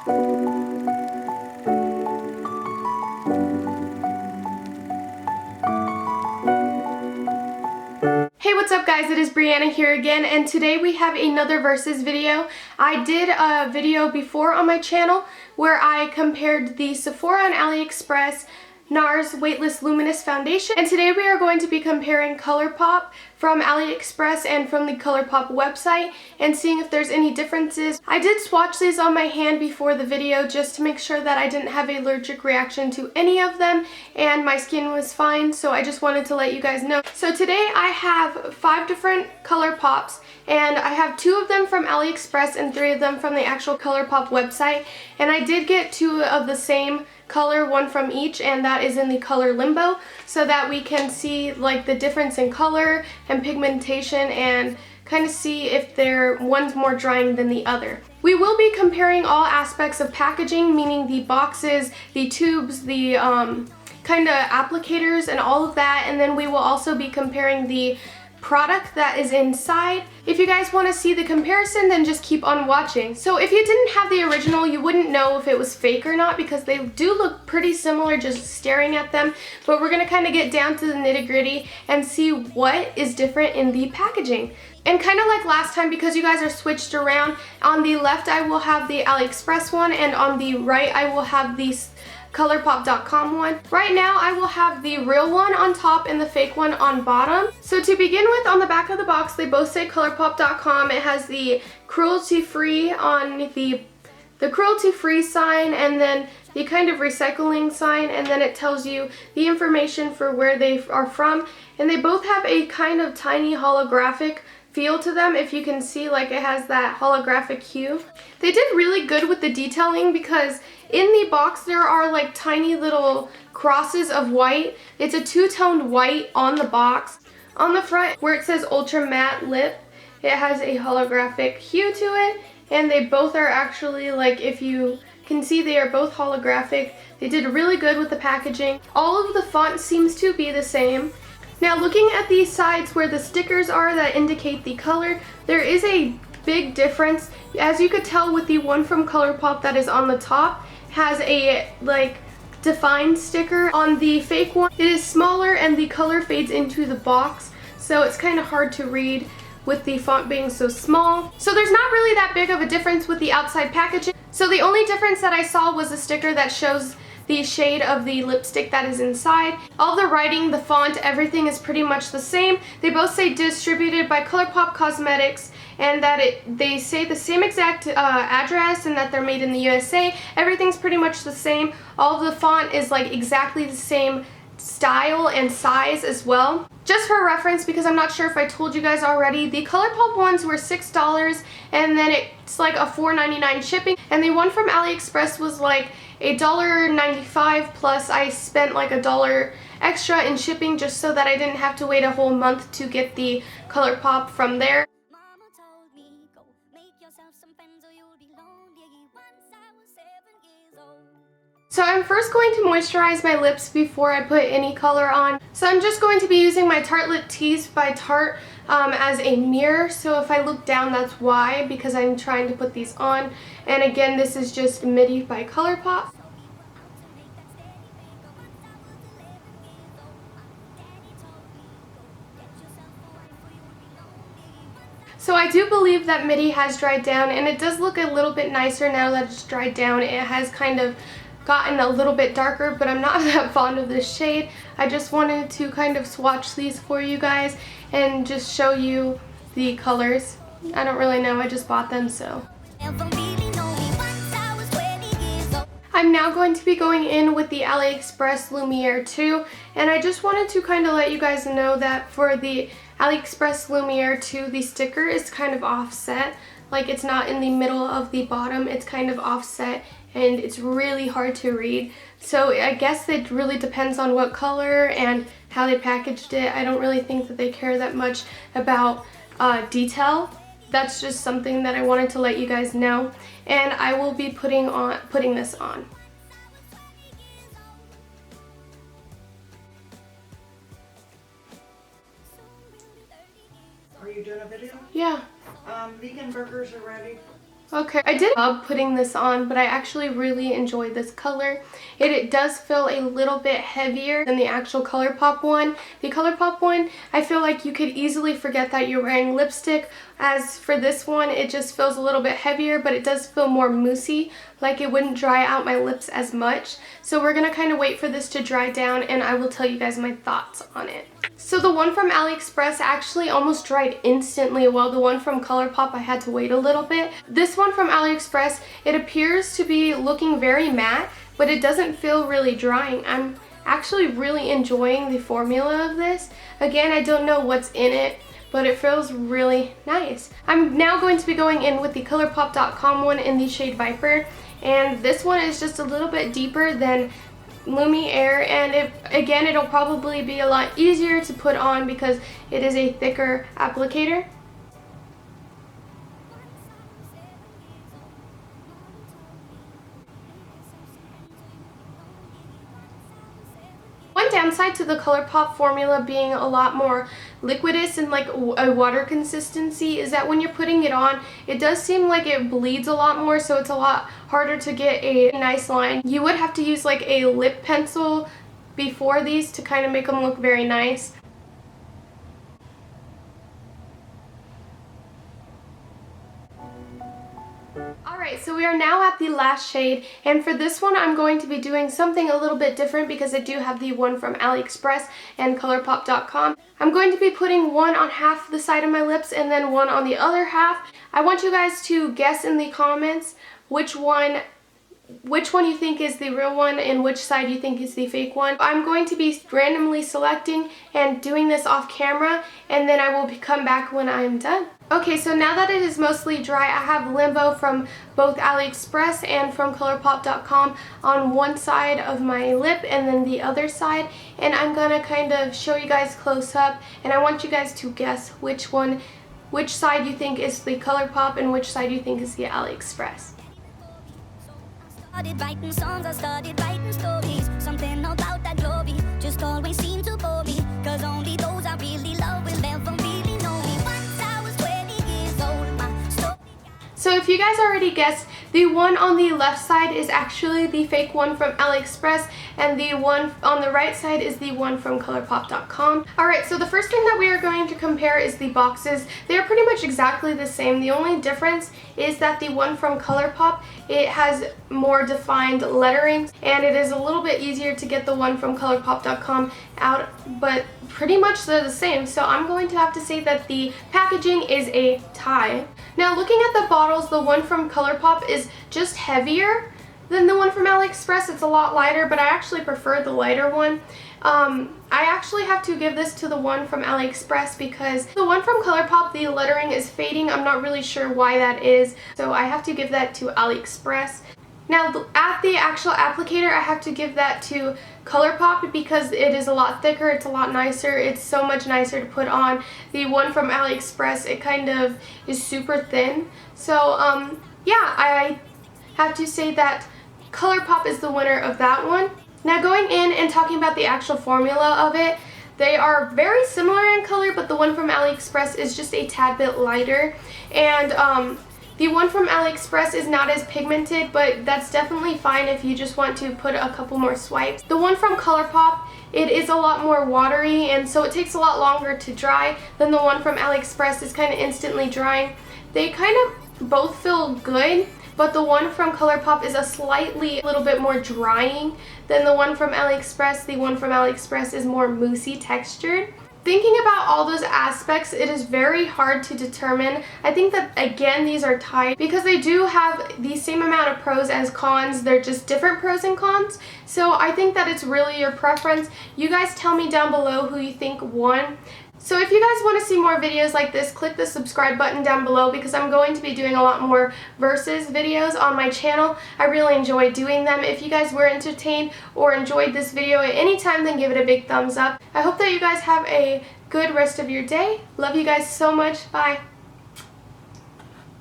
Hey, what's up guys? It is Brianna here again, and today we have another versus video. I did a video before on my channel where I compared the Sephora and Aliexpress NARS Weightless Luminous Foundation, and today we are going to be comparing Colourpop from Aliexpress and from the Colourpop website and seeing if there's any differences. I did swatch these on my hand before the video just to make sure that I didn't have an allergic reaction to any of them and my skin was fine, so I just wanted to let you guys know. So today I have 5 different Colourpops, and I have 2 of them from Aliexpress and 3 of them from the actual Colourpop website, and I did get 2 of the same color, one from each, and that is in the color Limbo, so that we can see like the difference in color and pigmentation and kind of see if one's more drying than the other. We will be comparing all aspects of packaging, meaning the boxes, the tubes, the kind of applicators and all of that, and then we will also be comparing the product that is inside. If you guys want to see the comparison, then just keep on watching. So if you didn't have the original, you wouldn't know if it was fake or not because they do look pretty similar just staring at them, but we're gonna kind of get down to the nitty-gritty and see what is different in the packaging. And kind of like last time, because you guys are switched around, on the left I will have the AliExpress one and on the right I will have the Colourpop.com one. Right now I will have the real one on top and the fake one on bottom. So to begin with, on the back of the box they both say Colourpop.com. It has the cruelty-free on the cruelty-free sign and then the kind of recycling sign, and then it tells you the information for where they are from, and they both have a kind of tiny holographic feel to them. If you can see, like, it has that holographic hue. They did really good with the detailing because in the box there are like tiny little crosses of white. It's a two-toned white on the box. On the front where it says Ultra Matte Lip, it has a holographic hue to it, and they both are actually, like, if you can see, they are both holographic. They did really good with the packaging. All of the font seems to be the same. Now looking at these sides where the stickers are that indicate the color, there is a big difference. As you could tell with the one from Colourpop that is on the top, has a like defined sticker. On the fake one, it is smaller and the color fades into the box, so it's kind of hard to read with the font being so small. So there's not really that big of a difference with the outside packaging. So the only difference that I saw was the sticker that shows the shade of the lipstick that is inside. All the writing, the font, everything is pretty much the same. They both say distributed by Colourpop Cosmetics, and that they say the same exact address and that they're made in the USA. Everything's pretty much the same. All of the font is like exactly the same style and size as well. Just for reference, because I'm not sure if I told you guys already, the Colourpop ones were $6 and then it's like a $4.99 shipping, and the one from AliExpress was like $1.95 plus I spent like $1 extra in shipping just so that I didn't have to wait a whole month to get the Colourpop from there. So I'm first going to moisturize my lips before I put any color on. So I'm just going to be using my Tartelette Tease by Tarte as a mirror. So if I look down, that's why, because I'm trying to put these on. And again, this is just Midi by Colourpop. So I do believe that Midi has dried down, and it does look a little bit nicer now that it's dried down. It has kind of gotten a little bit darker, but I'm not that fond of this shade. I just wanted to kind of swatch these for you guys and just show you the colors. I don't really know, I just bought them, so. I'm now going to be going in with the AliExpress Lumiere 2, and I just wanted to kind of let you guys know that for the AliExpress Lumiere 2, the sticker is kind of offset. Like, it's not in the middle of the bottom, it's kind of offset, and it's really hard to read. So I guess it really depends on what color and how they packaged it. I don't really think that they care that much about detail. That's just something that I wanted to let you guys know. And I will be putting this on. Are you doing a video? Yeah. Vegan burgers are ready. Okay, I did love putting this on, but I actually really enjoyed this color. It does feel a little bit heavier than the actual Colourpop one. The Colourpop one, I feel like you could easily forget that you're wearing lipstick. As for this one, it just feels a little bit heavier, but it does feel more moussey, like it wouldn't dry out my lips as much. So we're gonna kind of wait for this to dry down, and I will tell you guys my thoughts on it. So the one from Aliexpress actually almost dried instantly, while the one from Colourpop I had to wait a little bit. This one from Aliexpress, it appears to be looking very matte, but it doesn't feel really drying. I'm actually really enjoying the formula of this. Again, I don't know what's in it, but it feels really nice. I'm now going to be going in with the Colourpop.com one in the shade Viper, and this one is just a little bit deeper than Lumiere, and again, it'll probably be a lot easier to put on because it is a thicker applicator. One downside to the Colourpop formula being a lot more liquidous and like a water consistency is that when you're putting it on, it does seem like it bleeds a lot more, so it's a lot harder to get a nice line. You would have to use like a lip pencil before these to kind of make them look very nice. Alright, so we are now at the last shade, and for this one I'm going to be doing something a little bit different because I do have the one from Aliexpress and Colourpop.com. I'm going to be putting one on half the side of my lips and then one on the other half. I want you guys to guess in the comments which one you think is the real one and which side you think is the fake one. I'm going to be randomly selecting and doing this off camera, and then I will come back when I'm done. Okay, so now that it is mostly dry, I have Limbo from both Aliexpress and from Colourpop.com on one side of my lip and then the other side, and I'm gonna kind of show you guys close up, and I want you guys to guess which side you think is the Colourpop and which side you think is the Aliexpress. Started writing songs, I started writing stories. Something about that glory just always seemed to bore me, cause only those I really love will never really know me. Once I was 20 years old, my story. So if you guys already guessed, the one on the left side is actually the fake one from Aliexpress, and the one on the right side is the one from Colourpop.com. Alright, so the first thing that we are going to compare is the boxes. They are pretty much exactly the same. The only difference is that the one from Colourpop, it has more defined lettering, and it is a little bit easier to get the one from Colourpop.com out, but pretty much they're the same. So I'm going to have to say that the packaging is a tie. Now looking at the bottles, the one from Colourpop is just heavier than the one from Aliexpress. It's a lot lighter, but I actually prefer the lighter one. I actually have to give this to the one from Aliexpress because the one from Colourpop, the lettering is fading. I'm not really sure why that is, so I have to give that to Aliexpress. Now at the actual applicator, I have to give that to Colourpop because it is a lot thicker, it's a lot nicer, it's so much nicer to put on. The one from Aliexpress, it kind of is super thin. So yeah, I have to say that Colourpop is the winner of that one. Now going in and talking about the actual formula of it, they are very similar in color, but the one from Aliexpress is just a tad bit lighter, and the one from Aliexpress is not as pigmented, but that's definitely fine if you just want to put a couple more swipes. The one from Colourpop, it is a lot more watery, and so it takes a lot longer to dry than the one from Aliexpress is kind of instantly drying. They kind of both feel good, but the one from Colourpop is a little bit more drying than the one from Aliexpress. The one from Aliexpress is more moussey textured. Thinking about all those aspects, it is very hard to determine. I think that, again, these are tied because they do have the same amount of pros as cons. They're just different pros and cons. So I think that it's really your preference. You guys tell me down below who you think won. So if you guys want to see more videos like this, click the subscribe button down below because I'm going to be doing a lot more versus videos on my channel. I really enjoy doing them. If you guys were entertained or enjoyed this video at any time, then give it a big thumbs up. I hope that you guys have a good rest of your day. Love you guys so much. Bye.